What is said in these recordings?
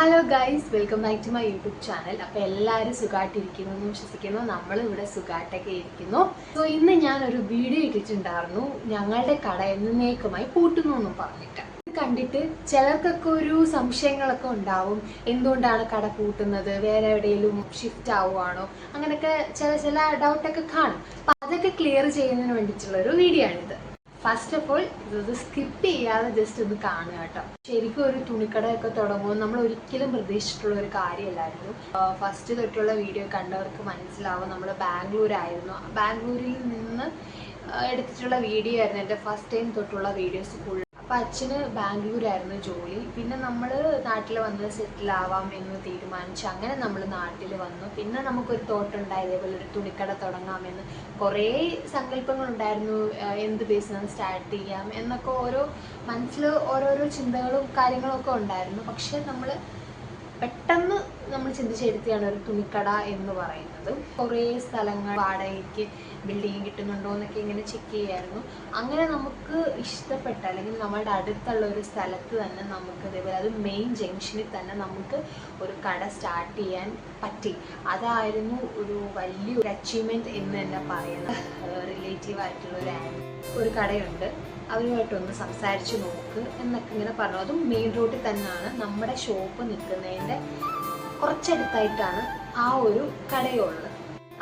Hello guys, welcome back to my YouTube channel. അപ്പോൾ എല്ലാവരും സുഖമായിട്ടിരിക്കുന്നു എന്ന് വിശ്വസിക്കുന്നു. നമ്മളിവിടെ സുഖമായിട്ടൊക്കെ ഇരിക്കുന്നു. സോ ഇന്ന് ഞാനൊരു വീഡിയോ ഇട്ടിട്ടുണ്ടായിരുന്നു, ഞങ്ങളുടെ കട എന്നേക്കുമായി പൂട്ടുന്നു എന്നും പറഞ്ഞിട്ട്. ഇത് കണ്ടിട്ട് ചിലർക്കൊക്കെ ഒരു സംശയങ്ങളൊക്കെ ഉണ്ടാവും. എന്തുകൊണ്ടാണ് കട പൂട്ടുന്നത്, വേറെ എവിടെയെങ്കിലും ഷിഫ്റ്റ് ആവുകയാണോ, അങ്ങനെയൊക്കെ ചില ഡൗട്ടൊക്കെ കാണും. അപ്പം അതൊക്കെ ക്ലിയർ ചെയ്യുന്നതിന് വേണ്ടിയിട്ടുള്ളൊരു വീഡിയോ ആണിത്. ഫസ്റ്റ് ഓഫ് ഓൾ ഇത് സ്കിപ്പ് ചെയ്യാതെ ജസ്റ്റ് ഒന്ന് കാണുക കേട്ടോ. ശരിക്കും ഒരു തുണിക്കടയൊക്കെ തുടങ്ങുമ്പോൾ നമ്മൾ ഒരിക്കലും പ്രതീക്ഷിച്ചിട്ടുള്ള ഒരു കാര്യമല്ലായിരുന്നു. ഫസ്റ്റ് തൊട്ടുള്ള വീഡിയോ കണ്ടവർക്ക് മനസ്സിലാവും, നമ്മൾ ബാംഗ്ലൂരായിരുന്നു. ബാംഗ്ലൂരിൽ നിന്ന് എടുത്തിട്ടുള്ള വീഡിയോ ആയിരുന്നു എൻ്റെ ഫസ്റ്റ് ടൈം തൊട്ടുള്ള വീഡിയോസ് ഫുൾ. അപ്പം അച്ഛന് ബാംഗ്ലൂരായിരുന്നു ജോലി. പിന്നെ നമ്മൾ നാട്ടിൽ വന്ന് സെറ്റിൽ ആവാം എന്ന് തീരുമാനിച്ചു. അങ്ങനെ നമ്മൾ നാട്ടിൽ വന്നു. പിന്നെ നമുക്കൊരു തോട്ടുണ്ടായി ഇതേപോലെ ഒരു തുണിക്കട തുടങ്ങാമെന്ന്. കുറേ സങ്കല്പങ്ങളുണ്ടായിരുന്നു, എന്ത് ബിസിനസ് സ്റ്റാർട്ട് ചെയ്യാം എന്നൊക്കെ മനസ്സിൽ ഓരോരോ ചിന്തകളും കാര്യങ്ങളൊക്കെ ഉണ്ടായിരുന്നു. പക്ഷെ പെട്ടെന്ന് നമ്മൾ ചിന്തിച്ചെടുത്തിയാണ് ഒരു തുണിക്കട എന്ന് പറയുന്നത്. കുറേ സ്ഥലങ്ങൾ വാടകയ്ക്ക് ബിൽഡിങ് കിട്ടുന്നുണ്ടോ എന്നൊക്കെ ഇങ്ങനെ ചെക്ക് ചെയ്യായിരുന്നു. അങ്ങനെ നമുക്ക് ഇഷ്ടപ്പെട്ട അല്ലെങ്കിൽ നമ്മളുടെ അടുത്തുള്ള ഒരു സ്ഥലത്ത് തന്നെ നമുക്ക് ഇതേപോലെ അത് മെയിൻ ജംഗ്ഷനിൽ തന്നെ നമുക്ക് ഒരു കട സ്റ്റാർട്ട് ചെയ്യാൻ പറ്റി. അതായിരുന്നു ഒരു വലിയൊരു അച്ചീവ്മെൻറ്റ് എന്ന് തന്നെ പറയുന്നത്. റിലേറ്റീവായിട്ടുള്ള ഒരു കടയുണ്ട്, അവരുമായിട്ടൊന്ന് സംസാരിച്ച് നോക്ക് എന്നൊക്കെ ഇങ്ങനെ പറഞ്ഞു. അതും മെയിൻ റോഡിൽ തന്നെയാണ്. നമ്മുടെ ഷോപ്പ് നിൽക്കുന്നതിൻ്റെ കുറച്ചടുത്തായിട്ടാണ് ആ ഒരു കടയുള്ളത്.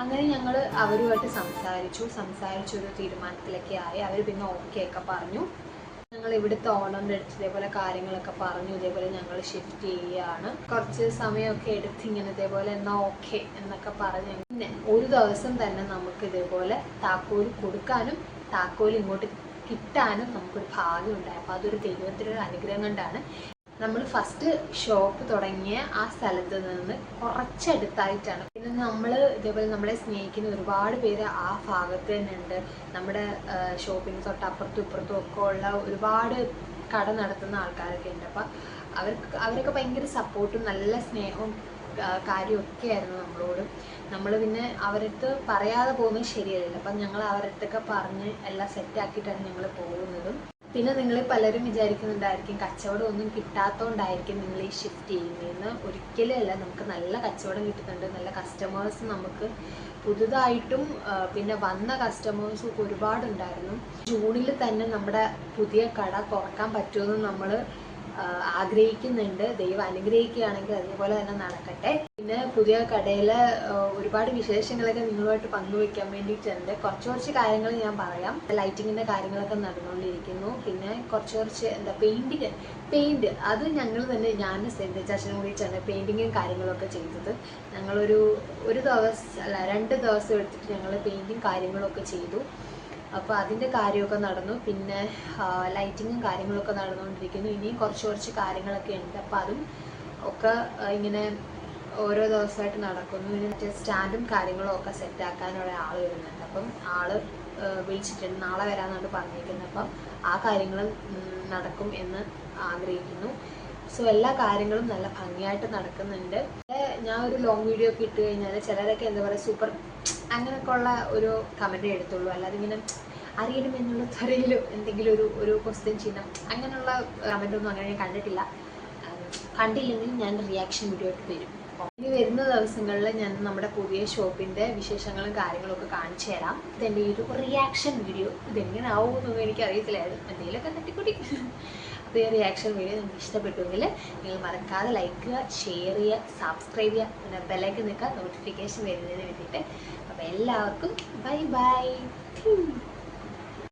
അങ്ങനെ ഞങ്ങൾ അവരുമായിട്ട് സംസാരിച്ചൊരു തീരുമാനത്തിലൊക്കെ ആയി. അവർ പിന്നെ ഓക്കെ ഒക്കെ പറഞ്ഞു. ഞങ്ങൾ ഇവിടുത്തെ ഓണറിൻ്റെ അടുത്ത് ഇതേപോലെ കാര്യങ്ങളൊക്കെ പറഞ്ഞു. ഇതേപോലെ ഞങ്ങൾ ഷിഫ്റ്റ് ചെയ്യുകയാണ്, കുറച്ച് സമയമൊക്കെ എടുത്ത് ഇങ്ങനെ ഇതേപോലെ എന്നാൽ ഓക്കെ എന്നൊക്കെ പറഞ്ഞു. പിന്നെ ഒരു ദിവസം തന്നെ നമുക്ക് ഇതേപോലെ താക്കോൽ കൊടുക്കാനും താക്കോൽ ഇങ്ങോട്ട് കിട്ടാനും നമുക്കൊരു ഭാഗ്യം ഉണ്ടായി. അപ്പോൾ അതൊരു ദൈവത്തിൻ്റെ ഒരു അനുഗ്രഹം കൊണ്ടാണ്. നമ്മൾ ഫസ്റ്റ് ഷോപ്പ് തുടങ്ങിയ ആ സ്ഥലത്ത് നിന്ന് കുറച്ചടുത്തായിട്ടാണ്. പിന്നെ നമ്മൾ ഇതേപോലെ നമ്മളെ സ്നേഹിക്കുന്ന ഒരുപാട് പേര് ആ ഭാഗത്ത് തന്നെ ഉണ്ട്. നമ്മുടെ ഷോപ്പിന് തൊട്ടപ്പുറത്തും ഇപ്പുറത്തും ഒക്കെ ഉള്ള ഒരുപാട് കട നടത്തുന്ന ആൾക്കാരൊക്കെ ഉണ്ട്. അപ്പം അവരൊക്കെ ഭയങ്കര സപ്പോർട്ടും നല്ല സ്നേഹവും കാര്യമൊക്കെ ആയിരുന്നു നമ്മളോട്. നമ്മൾ പിന്നെ അവരടുത്ത് പറയാതെ പോകുന്നത് ശരിയല്ലല്ലോ. അപ്പം ഞങ്ങൾ അവരടുത്തൊക്കെ പറഞ്ഞ് എല്ലാം സെറ്റാക്കിയിട്ടാണ് ഞങ്ങൾ പോകുന്നതും. പിന്നെ നിങ്ങൾ പലരും വിചാരിക്കുന്നുണ്ടായിരിക്കും കച്ചവടം ഒന്നും കിട്ടാത്തതുകൊണ്ടായിരിക്കും നിങ്ങൾ ഈ ഷിഫ്റ്റ് ചെയ്യുന്നതെന്ന്. ഒരിക്കലും അല്ല, നമുക്ക് നല്ല കച്ചവടം കിട്ടുന്നുണ്ട്. നല്ല കസ്റ്റമേഴ്സ് നമുക്ക് പുതുതായിട്ടും പിന്നെ വന്ന കസ്റ്റമേഴ്സും ഒരുപാടുണ്ടായിരുന്നു. ജൂണിൽ തന്നെ നമ്മുടെ പുതിയ കട തുറക്കാൻ പറ്റുമെന്ന് നമ്മൾ ആഗ്രഹിക്കുന്നുണ്ട്. ദൈവം അനുഗ്രഹിക്കുകയാണെങ്കിൽ അതേപോലെ തന്നെ നടക്കട്ടെ. പിന്നെ പുതിയ കടയിൽ ഒരുപാട് വിശേഷങ്ങളൊക്കെ നിങ്ങളുമായിട്ട് പങ്കുവെക്കാൻ വേണ്ടിയിട്ടുണ്ട്. കുറച്ച് കാര്യങ്ങൾ ഞാൻ പറയാം. ലൈറ്റിങ്ങിൻ്റെ കാര്യങ്ങളൊക്കെ നടന്നുകൊണ്ടിരിക്കുന്നു. പിന്നെ കുറച്ച് പെയിൻറ് അത് ഞങ്ങൾ തന്നെ, ഞാനും സെൻറ്റേച്ചാച്ചനും കൂടിയിട്ടാണ് പെയിൻറ്റിങ്ങും കാര്യങ്ങളൊക്കെ ചെയ്തത്. ഞങ്ങളൊരു 2 ദിവസം എടുത്തിട്ട് ഞങ്ങൾ പെയിൻറ്റിങ് കാര്യങ്ങളൊക്കെ ചെയ്തു. അപ്പോൾ അതിൻ്റെ കാര്യമൊക്കെ നടന്നു. പിന്നെ ലൈറ്റിങ്ങും കാര്യങ്ങളൊക്കെ നടന്നുകൊണ്ടിരിക്കുന്നു. ഇനിയും കുറച്ച് കാര്യങ്ങളൊക്കെ ഉണ്ട്. അപ്പോൾ അതും ഒക്കെ ഇങ്ങനെ ഓരോ ദിവസമായിട്ട് നടക്കുന്നു. പിന്നെ സ്റ്റാൻഡും കാര്യങ്ങളും ഒക്കെ സെറ്റാക്കാനുള്ള ആൾ വരുന്നുണ്ട്. അപ്പം ആൾ വിളിച്ചിട്ടുണ്ട്, നാളെ വരാമെന്നാണ് പറഞ്ഞിരിക്കുന്നത്. അപ്പം ആ കാര്യങ്ങൾ നടക്കും എന്ന് ആഗ്രഹിക്കുന്നു. സോ എല്ലാ കാര്യങ്ങളും നല്ല ഭംഗിയായിട്ട് നടക്കുന്നുണ്ട്. ഞാൻ ഒരു ലോങ് വീഡിയോ ഒക്കെ ഇട്ട് കഴിഞ്ഞാൽ ചിലരൊക്കെ എന്താ പറയുക സൂപ്പർ അങ്ങനെയൊക്കെ ഉള്ള ഒരു കമൻറ്റേ എടുത്തുള്ളൂ. അല്ലാതെ ഇങ്ങനെ അറിയണമെന്നുള്ള ത്വരയിലും എന്തെങ്കിലും ഒരു ക്വസ്റ്റ്യൻ ചെയ്യണം അങ്ങനെയുള്ള കമൻറ്റൊന്നും അങ്ങനെ ഞാൻ കണ്ടിട്ടില്ല. കണ്ടില്ലെങ്കിൽ ഞാൻ റിയാക്ഷൻ വീഡിയോ ആയിട്ട് വരും. ഇനി വരുന്ന ദിവസങ്ങളിൽ ഞാൻ നമ്മുടെ പുതിയ ഷോപ്പിൻ്റെ വിശേഷങ്ങളും കാര്യങ്ങളൊക്കെ കാണിച്ചു തരാം. ഇതെൻ്റെ ഈ ഒരു റിയാക്ഷൻ വീഡിയോ ഇതെങ്ങനെ ആവുമെന്നൊന്നും എനിക്കറിയത്തില്ലായിരുന്നു. എന്തെങ്കിലുമൊക്കെ തട്ടിക്കൂട്ടി. അപ്പോൾ ഈ റിയാക്ഷൻ വീഡിയോ നിങ്ങൾക്ക് ഇഷ്ടപ്പെട്ടുവെങ്കിൽ നിങ്ങൾ മറക്കാതെ ലൈക്ക് ചെയ്യുക, ഷെയർ ചെയ്യുക, സബ്സ്ക്രൈബ് ചെയ്യുക, പിന്നെ ബെല്ലൈക്കൺ നിൽക്കുക നോട്ടിഫിക്കേഷൻ വരുന്നതിന് വേണ്ടിയിട്ട്. അപ്പോൾ എല്ലാവർക്കും ബൈ ബൈ.